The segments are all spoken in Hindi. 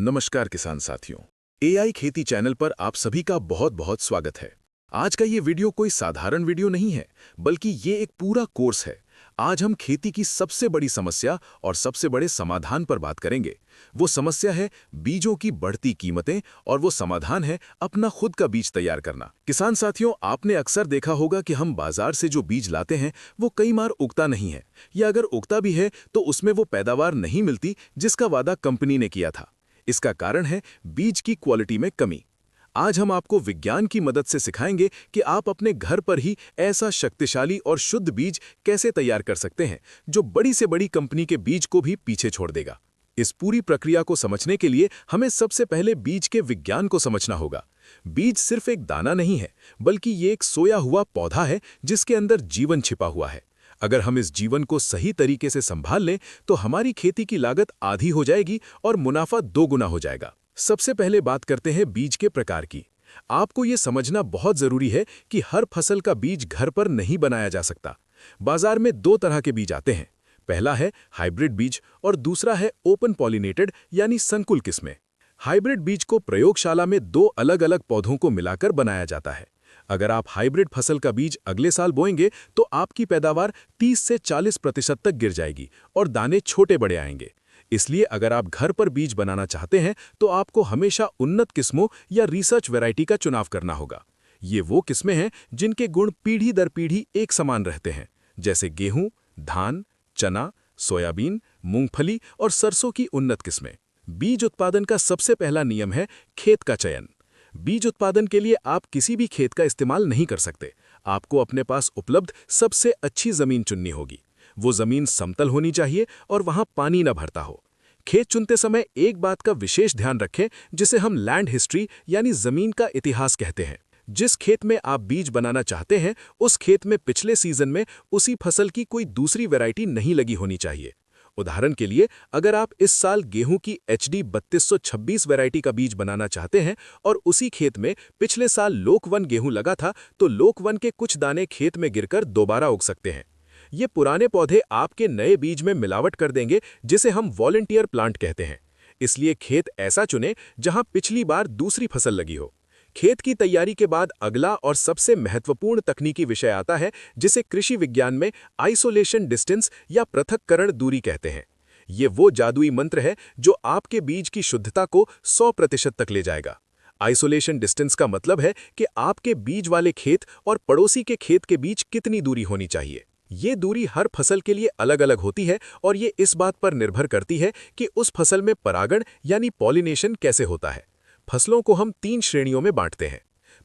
नमस्कार किसान साथियों। एआई खेती चैनल पर आप सभी का बहुत बहुत स्वागत है। आज का ये वीडियो कोई साधारण वीडियो नहीं है, बल्कि ये एक पूरा कोर्स है। आज हम खेती की सबसे बड़ी समस्या और सबसे बड़े समाधान पर बात करेंगे। वो समस्या है बीजों की बढ़ती कीमतें और वो समाधान है अपना खुद का बीज तैयार करना। किसान साथियों, आपने अक्सर देखा होगा कि हम बाजार से जो बीज लाते हैं वो कई बार उगता नहीं है, या अगर उगता भी है तो उसमें वो पैदावार नहीं मिलती जिसका वादा कंपनी ने किया था। इसका कारण है बीज की क्वालिटी में कमी। आज हम आपको विज्ञान की मदद से सिखाएंगे कि आप अपने घर पर ही ऐसा शक्तिशाली और शुद्ध बीज कैसे तैयार कर सकते हैं जो बड़ी से बड़ी कंपनी के बीज को भी पीछे छोड़ देगा। इस पूरी प्रक्रिया को समझने के लिए हमें सबसे पहले बीज के विज्ञान को समझना होगा। बीज सिर्फ एक दाना नहीं है, बल्कि ये एक सोया हुआ पौधा है जिसके अंदर जीवन छिपा हुआ है। अगर हम इस जीवन को सही तरीके से संभाल लें तो हमारी खेती की लागत आधी हो जाएगी और मुनाफा दोगुना हो जाएगा। सबसे पहले बात करते हैं बीज के प्रकार की। आपको ये समझना बहुत जरूरी है कि हर फसल का बीज घर पर नहीं बनाया जा सकता। बाजार में दो तरह के बीज आते हैं। पहला है हाइब्रिड बीज और दूसरा है ओपन पॉलिनेटेड यानी संकुल किस्में। हाइब्रिड बीज को प्रयोगशाला में दो अलग अलग पौधों को मिलाकर बनाया जाता है। अगर आप हाइब्रिड फसल का बीज अगले साल बोएंगे तो आपकी पैदावार 30 से 40% तक गिर जाएगी और दाने छोटे बड़े आएंगे। इसलिए अगर आप घर पर बीज बनाना चाहते हैं तो आपको हमेशा उन्नत किस्मों या रिसर्च वैरायटी का चुनाव करना होगा। ये वो किस्में हैं जिनके गुण पीढ़ी दर पीढ़ी एक समान रहते हैं, जैसे गेहूं, धान, चना, सोयाबीन, मूंगफली और सरसों की उन्नत किस्में। बीज उत्पादन का सबसे पहला नियम है खेत का चयन। बीज उत्पादन के लिए आप किसी भी खेत का इस्तेमाल नहीं कर सकते। आपको अपने पास उपलब्ध सबसे अच्छी जमीन चुननी होगी। वो जमीन समतल होनी चाहिए और वहां पानी न भरता हो। खेत चुनते समय एक बात का विशेष ध्यान रखें, जिसे हम लैंड हिस्ट्री यानी जमीन का इतिहास कहते हैं। जिस खेत में आप बीज बनाना चाहते हैं उस खेत में पिछले सीजन में उसी फसल की कोई दूसरी वैरायटी नहीं लगी होनी चाहिए। उदाहरण के लिए, अगर आप इस साल गेहूं की HD 3226 वैरायटी का बीज बनाना चाहते हैं और उसी खेत में पिछले साल लोक-1 गेहूं लगा था, तो लोक-1 के कुछ दाने खेत में गिरकर दोबारा उग सकते हैं। ये पुराने पौधे आपके नए बीज में मिलावट कर देंगे, जिसे हम वॉलंटियर प्लांट कहते हैं। इसलिए खेत ऐसा चुनें जहां पिछली बार दूसरी फसल लगी हो। खेत की तैयारी के बाद अगला और सबसे महत्वपूर्ण तकनीकी विषय आता है, जिसे कृषि विज्ञान में आइसोलेशन डिस्टेंस या पृथक्करण दूरी कहते हैं। ये वो जादुई मंत्र है जो आपके बीज की शुद्धता को 100% तक ले जाएगा। आइसोलेशन डिस्टेंस का मतलब है कि आपके बीज वाले खेत और पड़ोसी के खेत के बीच कितनी दूरी होनी चाहिए। ये दूरी हर फसल के लिए अलग अलग होती है और ये इस बात पर निर्भर करती है कि उस फसल में परागण यानी पॉलिनेशन कैसे होता है। फसलों को हम 3 श्रेणियों में बांटते हैं।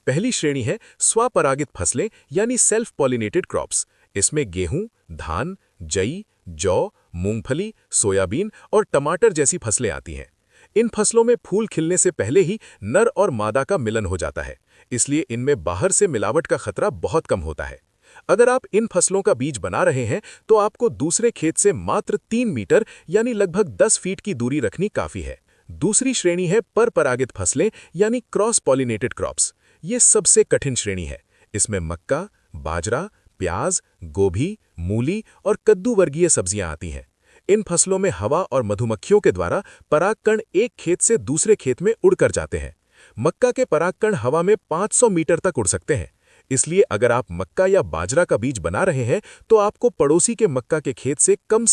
पहली श्रेणी है स्वपरागित फसलें यानी सेल्फ पॉलिनेटेड क्रॉप्स। इसमें गेहूं, धान, जई, जौ, मूंगफली, सोयाबीन और टमाटर जैसी फसलें आती हैं। इन फसलों में फूल खिलने से पहले ही नर और मादा का मिलन हो जाता है, इसलिए इनमें बाहर से मिलावट का खतरा बहुत कम होता है। अगर आप इन फसलों का बीज बना रहे हैं तो आपको दूसरे खेत से मात्र 3 मीटर यानी लगभग 10 फीट की दूरी रखनी काफी है। दूसरी श्रेणी है परपरागित फसलें यानी क्रॉस पॉलिनेटेड क्रॉप्स। ये सबसे कठिन श्रेणी है। इसमें मक्का, बाजरा, प्याज, गोभी, मूली और कद्दू वर्गीय सब्जियां आती हैं। इन फसलों में हवा और मधुमक्खियों के द्वारा परागकण एक खेत से दूसरे खेत में उड़कर जाते हैं। मक्का के परागकण हवा में 500 मीटर तक उड़ सकते हैं। इसलिए अगर आप मक्का या बाजरा का बीज बना रहे हैं तो आपको पड़ोसी के मक्का के खेत से कम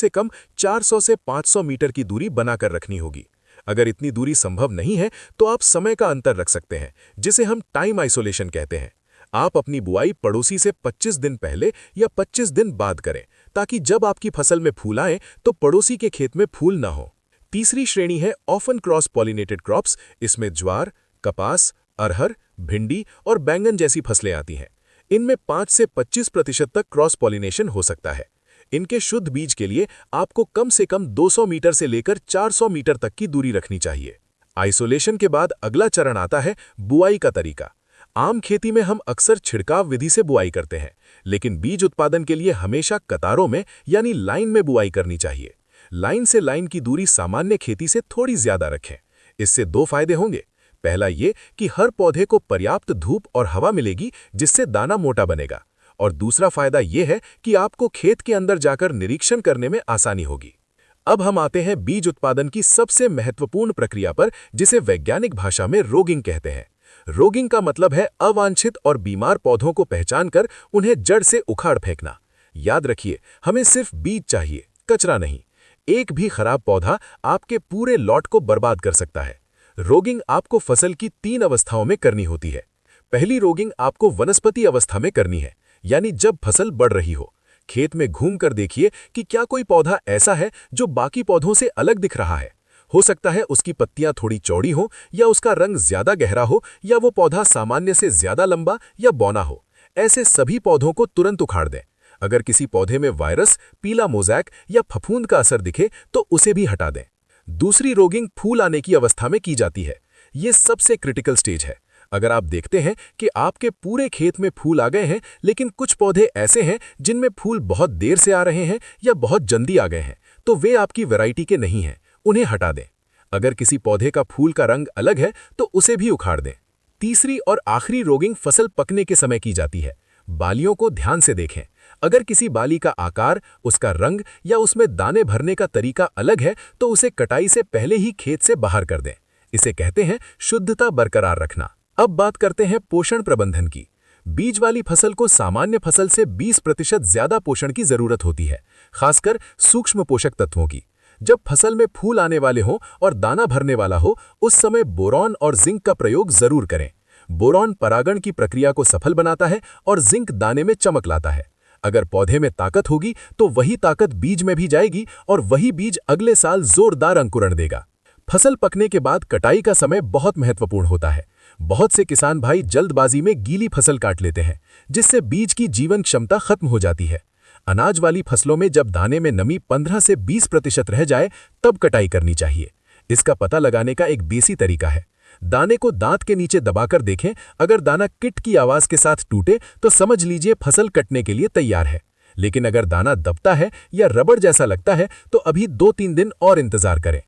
400 से 500 मीटर की दूरी बनाकर रखनी होगी। अगर इतनी दूरी संभव नहीं है तो आप समय का अंतर रख सकते हैं, जिसे हम टाइम आइसोलेशन कहते हैं। आप अपनी बुआई पड़ोसी से 25 दिन पहले या 25 दिन बाद करें, ताकि जब आपकी फसल में फूल आए तो पड़ोसी के खेत में फूल ना हो। तीसरी श्रेणी है ऑफन क्रॉस पॉलिनेटेड क्रॉप्स। इसमें ज्वार, कपास, अरहर, भिंडी और बैंगन जैसी फसलें आती हैं। इनमें 5 से 25% तक क्रॉस पॉलिनेशन हो सकता है। इनके शुद्ध बीज के लिए आपको कम से कम 200 मीटर से लेकर 400 मीटर तक की दूरी रखनी चाहिए। आइसोलेशन के बाद अगला चरण आता है बुआई का तरीका। आम खेती में हम अक्सर छिड़काव विधि से बुआई करते हैं, लेकिन बीज उत्पादन के लिए हमेशा कतारों में यानी लाइन में बुआई करनी चाहिए। लाइन से लाइन की दूरी सामान्य खेती से थोड़ी ज्यादा रखें। इससे 2 फायदे होंगे। पहला ये कि हर पौधे को पर्याप्त धूप और हवा मिलेगी, जिससे दाना मोटा बनेगा, और दूसरा फायदा यह है कि आपको खेत के अंदर जाकर निरीक्षण करने में आसानी होगी। अब हम आते हैं बीज उत्पादन की सबसे महत्वपूर्ण प्रक्रिया पर, जिसे वैज्ञानिक भाषा में रोगिंग कहते हैं। रोगिंग का मतलब है अवांछित और बीमार पौधों को पहचानकर उन्हें जड़ से उखाड़ फेंकना। याद रखिए, हमें सिर्फ बीज चाहिए, कचरा नहीं। एक भी खराब पौधा आपके पूरे लॉट को बर्बाद कर सकता है। रोगिंग आपको फसल की 3 अवस्थाओं में करनी होती है। पहली रोगिंग आपको वनस्पति अवस्था में करनी है, यानी जब फसल बढ़ रही हो। खेत में घूम कर देखिए कि क्या कोई पौधा ऐसा है जो बाकी पौधों से अलग दिख रहा है। हो सकता है उसकी पत्तियां थोड़ी चौड़ी हो, या उसका रंग ज्यादा गहरा हो, या वो पौधा सामान्य से ज्यादा लंबा या बौना हो। ऐसे सभी पौधों को तुरंत उखाड़ दें। अगर किसी पौधे में वायरस, पीला मोज़ैक या फफूंद का असर दिखे तो उसे भी हटा दें। दूसरी रोगिंग फूल आने की अवस्था में की जाती है। ये सबसे क्रिटिकल स्टेज है। अगर आप देखते हैं कि आपके पूरे खेत में फूल आ गए हैं, लेकिन कुछ पौधे ऐसे हैं जिनमें फूल बहुत देर से आ रहे हैं या बहुत जल्दी आ गए हैं, तो वे आपकी वैरायटी के नहीं हैं, उन्हें हटा दें। अगर किसी पौधे का फूल का रंग अलग है तो उसे भी उखाड़ दें। तीसरी और आखिरी रोगिंग फसल पकने के समय की जाती है। बालियों को ध्यान से देखें। अगर किसी बाली का आकार, उसका रंग या उसमें दाने भरने का तरीका अलग है तो उसे कटाई से पहले ही खेत से बाहर कर दें। इसे कहते हैं शुद्धता बरकरार रखना। अब बात करते हैं पोषण प्रबंधन की। बीज वाली फसल को सामान्य फसल से 20% ज्यादा पोषण की जरूरत होती है, खासकर सूक्ष्म पोषक तत्वों की। जब फसल में फूल आने वाले हों और दाना भरने वाला हो, उस समय बोरॉन और जिंक का प्रयोग जरूर करें। बोरॉन परागण की प्रक्रिया को सफल बनाता है और जिंक दाने में चमक लाता है। अगर पौधे में ताकत होगी तो वही ताकत बीज में भी जाएगी और वही बीज अगले साल जोरदार अंकुरण देगा। फसल पकने के बाद कटाई का समय बहुत महत्वपूर्ण होता है। बहुत से किसान भाई जल्दबाजी में गीली फसल काट लेते हैं, जिससे बीज की जीवन क्षमता खत्म हो जाती है। अनाज वाली फसलों में जब दाने में नमी 15 से 20% रह जाए, तब कटाई करनी चाहिए। इसका पता लगाने का एक देसी तरीका है। दाने को दांत के नीचे दबाकर देखें। अगर दाना किट की आवाज के साथ टूटे तो समझ लीजिए फसल कटने के लिए तैयार है। लेकिन अगर दाना दबता है या रबड़ जैसा लगता है तो अभी 2-3 दिन और इंतजार करें।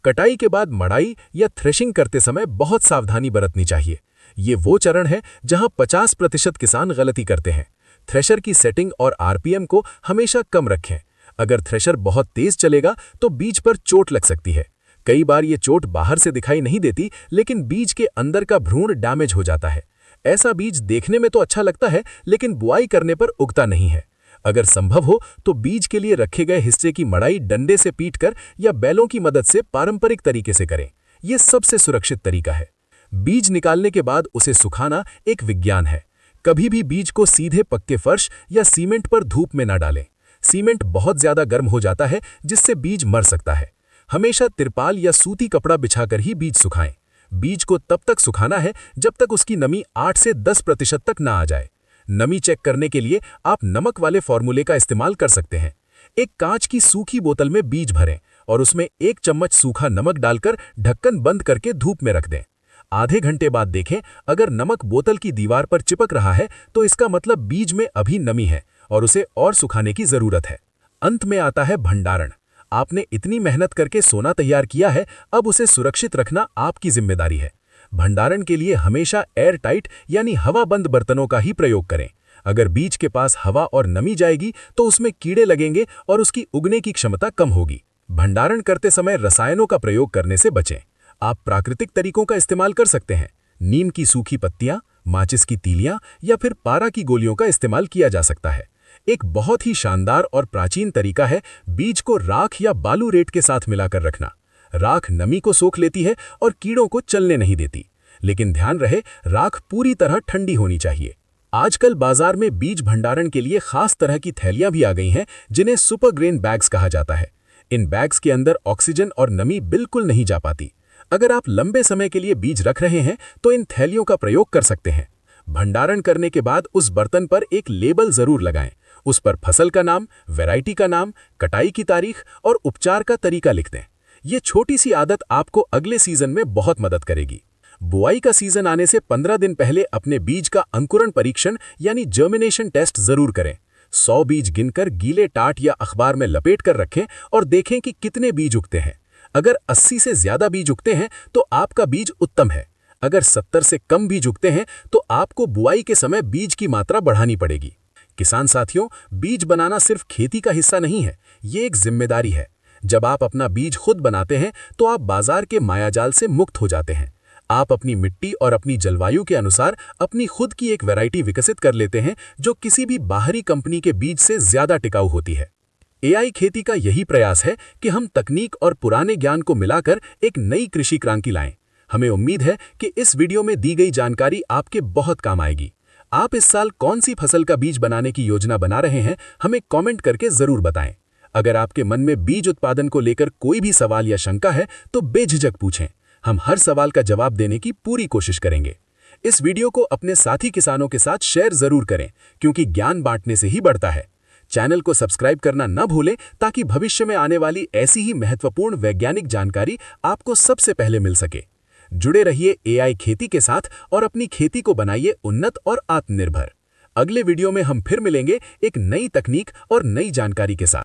कटाई के बाद मड़ाई या थ्रेशिंग करते समय बहुत सावधानी बरतनी चाहिए। ये वो चरण है जहां 50% किसान गलती करते हैं। थ्रेशर की सेटिंग और आरपीएम को हमेशा कम रखें। अगर थ्रेशर बहुत तेज चलेगा तो बीज पर चोट लग सकती है। कई बार ये चोट बाहर से दिखाई नहीं देती, लेकिन बीज के अंदर का भ्रूण डैमेज हो जाता है। ऐसा बीज देखने में तो अच्छा लगता है, लेकिन बुआई करने पर उगता नहीं है। अगर संभव हो तो बीज के लिए रखे गए हिस्से की मड़ाई डंडे से पीटकर या बैलों की मदद से पारंपरिक तरीके से करें। यह सबसे सुरक्षित तरीका है। बीज निकालने के बाद उसे सुखाना एक विज्ञान है। कभी भी बीज को सीधे पक्के फर्श या सीमेंट पर धूप में न डालें। सीमेंट बहुत ज्यादा गर्म हो जाता है, जिससे बीज मर सकता है। हमेशा तिरपाल या सूती कपड़ा बिछाकर ही बीज सुखाएं। बीज को तब तक सुखाना है जब तक उसकी नमी 8 से 10% तक ना आ जाए। नमी चेक करने के लिए आप नमक वाले फॉर्मूले का इस्तेमाल कर सकते हैं। एक कांच की सूखी बोतल में बीज भरें और उसमें 1 चम्मच सूखा नमक डालकर ढक्कन बंद करके धूप में रख दें। आधे घंटे बाद देखें, अगर नमक बोतल की दीवार पर चिपक रहा है तो इसका मतलब बीज में अभी नमी है और उसे और सुखाने की जरूरत है। अंत में आता है भंडारण। आपने इतनी मेहनत करके सोना तैयार किया है, अब उसे सुरक्षित रखना आपकी जिम्मेदारी है। भंडारण के लिए हमेशा एयर टाइट यानी हवाबंद बर्तनों का ही प्रयोग करें। अगर बीज के पास हवा और नमी जाएगी तो उसमें कीड़े लगेंगे और उसकी उगने की क्षमता कम होगी। भंडारण करते समय रसायनों का प्रयोग करने से बचें। आप प्राकृतिक तरीकों का इस्तेमाल कर सकते हैं। नीम की सूखी पत्तियां, माचिस की तीलियां या फिर पारा की गोलियों का इस्तेमाल किया जा सकता है। एक बहुत ही शानदार और प्राचीन तरीका है बीज को राख या बालू रेत के साथ मिलाकर रखना। राख नमी को सोख लेती है और कीड़ों को चलने नहीं देती, लेकिन ध्यान रहे राख पूरी तरह ठंडी होनी चाहिए। आजकल बाजार में बीज भंडारण के लिए खास तरह की थैलियां भी आ गई हैं, जिन्हें सुपर ग्रेन बैग्स कहा जाता है। इन बैग्स के अंदर ऑक्सीजन और नमी बिल्कुल नहीं जा पाती। अगर आप लंबे समय के लिए बीज रख रहे हैं तो इन थैलियों का प्रयोग कर सकते हैं। भंडारण करने के बाद उस बर्तन पर एक लेबल जरूर लगाएं। उस पर फसल का नाम, वैरायटी का नाम, कटाई की तारीख और उपचार का तरीका लिख दें। ये छोटी सी आदत आपको अगले सीजन में बहुत मदद करेगी। बुआई का सीजन आने से 15 दिन पहले अपने बीज का अंकुरण परीक्षण यानी जर्मिनेशन टेस्ट जरूर करें। 100 बीज गिनकर गीले टाट या अखबार में लपेट कर रखें और देखें कि कितने बीज उगते हैं। अगर 80 से ज्यादा बीज उगते हैं तो आपका बीज उत्तम है। अगर 70 से कम बीज उगते हैं तो आपको बुआई के समय बीज की मात्रा बढ़ानी पड़ेगी। किसान साथियों, बीज बनाना सिर्फ खेती का हिस्सा नहीं है, ये एक जिम्मेदारी है। जब आप अपना बीज खुद बनाते हैं तो आप बाजार के मायाजाल से मुक्त हो जाते हैं। आप अपनी मिट्टी और अपनी जलवायु के अनुसार अपनी खुद की एक वैरायटी विकसित कर लेते हैं जो किसी भी बाहरी कंपनी के बीज से ज्यादा टिकाऊ होती है। एआई खेती का यही प्रयास है कि हम तकनीक और पुराने ज्ञान को मिलाकर एक नई कृषि क्रांति लाएं। हमें उम्मीद है कि इस वीडियो में दी गई जानकारी आपके बहुत काम आएगी। आप इस साल कौन सी फसल का बीज बनाने की योजना बना रहे हैं, हमें कमेंट करके जरूर बताएं। अगर आपके मन में बीज उत्पादन को लेकर कोई भी सवाल या शंका है तो बेझिझक पूछें। हम हर सवाल का जवाब देने की पूरी कोशिश करेंगे। इस वीडियो को अपने साथी किसानों के साथ शेयर जरूर करें, क्योंकि ज्ञान बांटने से ही बढ़ता है। चैनल को सब्सक्राइब करना न भूलें ताकि भविष्य में आने वाली ऐसी ही महत्वपूर्ण वैज्ञानिक जानकारी आपको सबसे पहले मिल सके। जुड़े रहिए एआई खेती के साथ और अपनी खेती को बनाइए उन्नत और आत्मनिर्भर। अगले वीडियो में हम फिर मिलेंगे एक नई तकनीक और नई जानकारी के साथ।